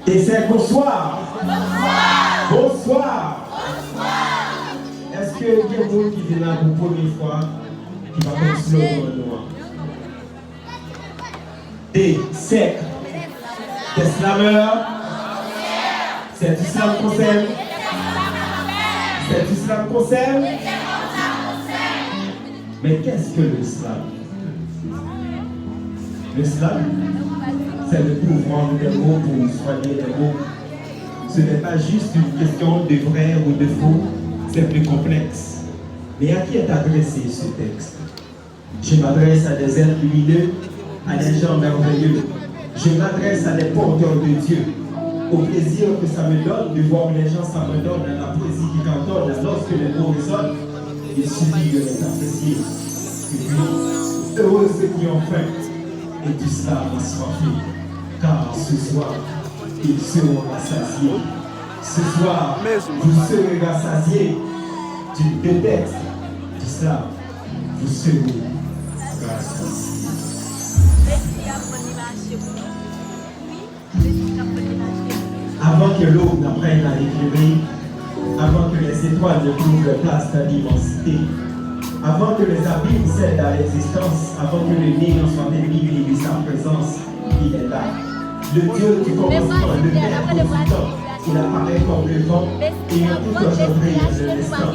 Et c'est bonsoir. Bonsoir. Est-ce qu'il y a quelqu'un qui vient là pour la première fois qui va continuer au moment? Des secs, des slameurs, c'est islam concerne. C'est islam concerne. Mais qu'est-ce que l'islam? L'islam, c'est le pouvoir des mots pour soigner les mots. Ce n'est pas juste une question de vrai ou de faux, c'est plus complexe. Mais à qui est adressé ce texte? Je m'adresse à des êtres lumineux, à des gens merveilleux. Je m'adresse à des porteurs de Dieu. Au plaisir que ça me donne de voir les gens s'abandonnent à la poésie qui cantonne lorsque les mots résonnent. Il suffit de les apprécier. Et puis, heureux ceux qui ont faim et du slam assoiffé. Car ce soir, ils seront rassasiés. Ce soir, vous serez rassasiés du texte du slam. Vous serez rassasiés. Avant que l'eau n'apprenne à éclairer, avant que les étoiles ne trouvent leur place dans l'immensité, avant que les abîmes cèdent à l'existence, avant que le néant soit éliminé de sa présence, il est là. Le Dieu du commencement, le Père du temps, il apparaît comme le vent et en tout engendré de l'instant.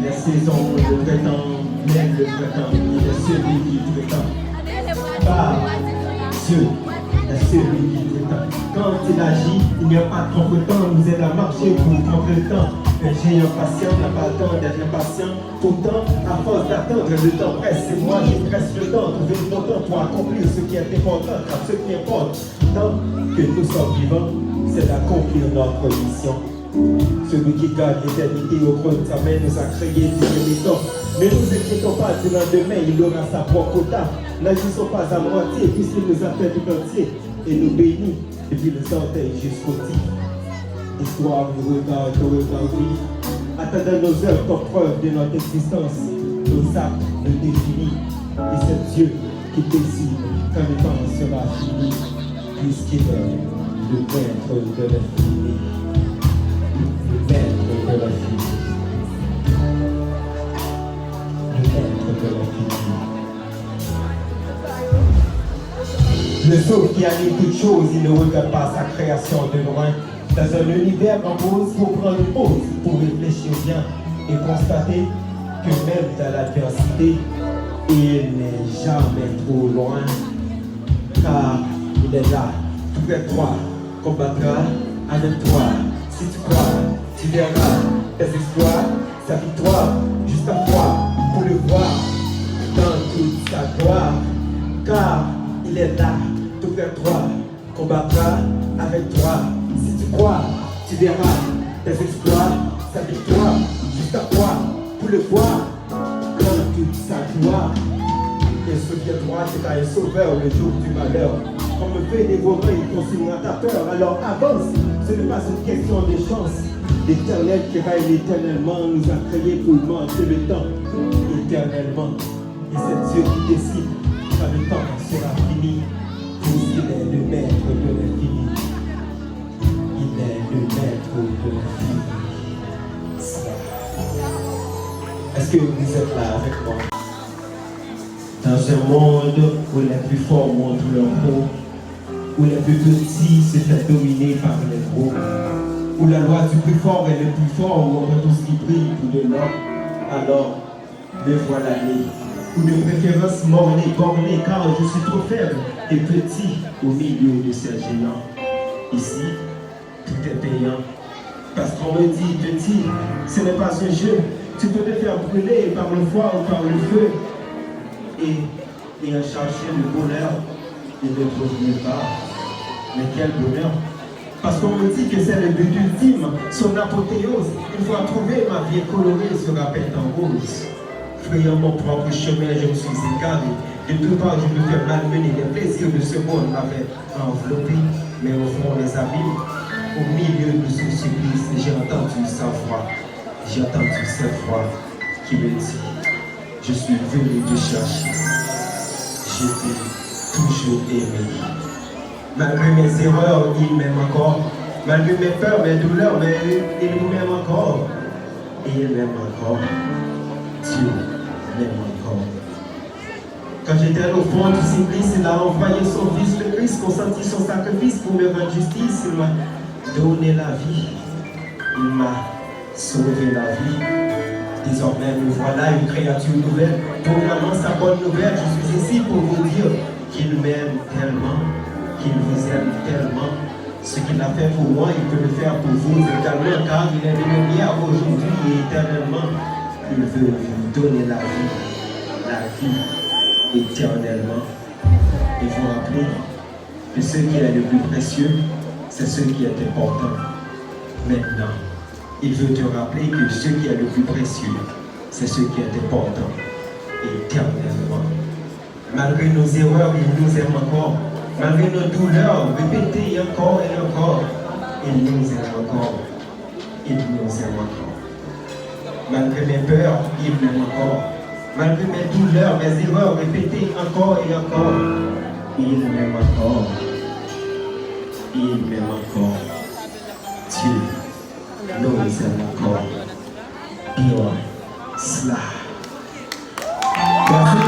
Les saisons le prétendent, même le prétend, il est celui qui prétend. Par Dieu est celui qui prétend. Quand il agit, il n'y a pas de contre-temps, nous aide à marcher pour contre le temps. Un géant patient n'a pas le temps d'être impatient. Pourtant, à force d'attendre, le temps presse. Et moi, je presse le temps, trouver le temps pour accomplir ce qui est important. Car ce qui importe, tant que nous sommes vivants, c'est d'accomplir notre mission. Celui qui gagne l'éternité au creux de sa main nous a créé du temps. Ne nous inquiétons pas du lendemain, il aura sa propre quota. N'agissons pas à moitié, puisqu'il nous a fait tout entier et nous bénit depuis les orteils jusqu'au tigre. Histoire nous regarde, oui. Attendant nos heures comme preuve de notre existence, nos actes nous définissent. Et c'est Dieu qui décide quand le temps sera fini, puisqu'il est le maître de l'infini. Le maître de l'infini. Le maître de l'infini. Le Sceau qui anime toute chose, il ne regarde pas sa création de loin. Dans un univers en pause, pour prendre une pause, pour réfléchir bien et constater que même dans l'adversité, il n'est jamais trop loin. Car il est là, tout près de toi, combattra avec toi. Si tu crois, tu verras tes exploits, sa victoire, juste à toi, pour le voir dans toute sa gloire. Car il est là, tout près de toi, combattra avec toi. Si tu crois, tu verras tes exploits, sa victoire, juste à toi, pour le voir dans toute sa gloire. Et souviens-toi que tu as un sauveur le jour du malheur. Comme le fait dévorer, il consumera ta peur. Alors avance, ce n'est pas une question de chance. L'Éternel qui règne éternellement nous a créés pour manquer le temps éternellement. Et c'est Dieu qui décide quand le temps sera fini, puisqu'il est le maître de l'infini. Il est le maître de l'infini. Est-ce que vous êtes là avec moi? Dans un monde où les plus forts montrent leur peau, où les plus petits se font dominer par les gros, où la loi du plus fort est le plus fort, où on veut tout ce qui brille pour de l'or, alors me voilà né. Ou de préférence morné, borné, car je suis trop faible et petit au milieu de ces géants. Ici, tout est payant. Parce qu'on me dit, petit, ce n'est pas un jeu. Tu peux te faire brûler par le foie ou par le feu. Et en chercher le bonheur, il ne trouve pas. Mais quel bonheur! Parce qu'on me dit que c'est le but ultime, son apothéose. Une fois trouvé, ma vie colorée sera peinte en rose. Frayant mon propre chemin, je me suis égaré. De tout part, je me fais malmener. Les plaisirs de ce monde m'avaient enveloppé. Mais au fond, les abîmes, au milieu de ce supplice, j'ai entendu sa voix. J'ai entendu cette voix qui me dit: je suis venu te chercher. Je t'ai toujours aimé. Malgré mes erreurs, il m'aime encore. Malgré mes peurs, mes douleurs, mais il m'aime encore. Et il m'aime encore. Dieu m'aime encore. Quand j'étais au fond du supplice, il a envoyé son fils, le Christ, consenti son sacrifice pour me rendre justice. Il m'a donné la vie. Il m'a sauvé la vie. Désormais, nous voilà une créature nouvelle. Pour l'annonce sa bonne nouvelle, je suis ici pour vous dire qu'il m'aime tellement, qu'il vous aime tellement. Ce qu'il a fait pour moi, il peut le faire pour vous également, car il est venu hier, aujourd'hui et éternellement. Il veut vous donner la vie éternellement. Et vous rappeler que ce qui est le plus précieux, c'est ce qui est important. Maintenant, il veut te rappeler que ce qui est le plus précieux, c'est ce qui est important éternellement. Malgré nos erreurs, il nous aime encore. Malgré nos douleurs, répétées encore et encore, il nous aime encore. Il nous aime encore. Malgré mes peurs, il m'aime encore. Malgré mes douleurs, mes erreurs répétées encore et encore, il m'aime encore. Il m'aime encore. Dieu nous aime encore. Beyond cela. Merci.